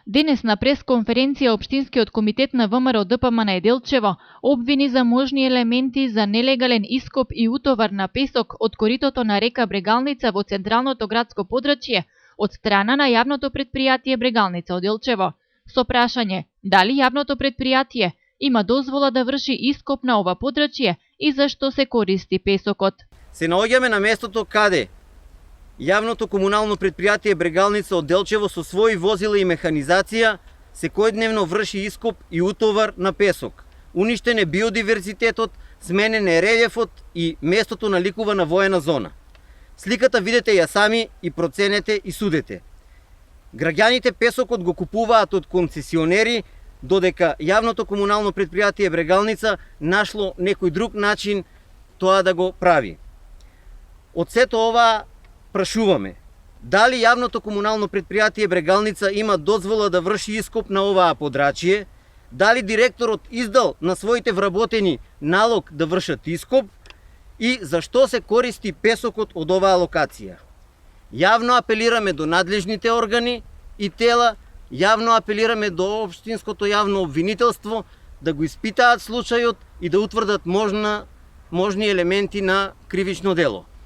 Денес на пресконференција Општинскиот комитет на ВМРО ДПМН Делчево обвини за можни елементи за нелегален ископ и утовар на песок од коритото на река Брегалница во централното градско подрачје од страна на јавното претпријатие Брегалница од Делчево, со прашање дали јавното претпријатие има дозвола да врши ископ на ова подрачје и зашто се користи песокот. Се наоѓаме на местото каде Јавното комунално претпријатие Брегалница од Делчево со своји возила и механизација секојдневно врши ископ и утовар на песок. Уништен е биодиверзитетот, сменен е релјефот и местото наликува на воена зона. Сликата видете ја сами и проценете и судете. Граѓаните песокот го купуваат од концесионери, додека Јавното комунално претпријатие Брегалница нашло некој друг начин тоа да го прави. Од сето ова прашуваме, дали Јавното комунално претпријатие Брегалница има дозвола да врши ископ на оваа подрачје, дали директорот издал на своите вработени налог да вршат ископ и зашто се користи песокот од оваа локација. Јавно апелираме до надлежните органи и тела, јавно апелираме до општинското јавно обвинителство да го испитаат случајот и да утврдат можни елементи на кривично дело.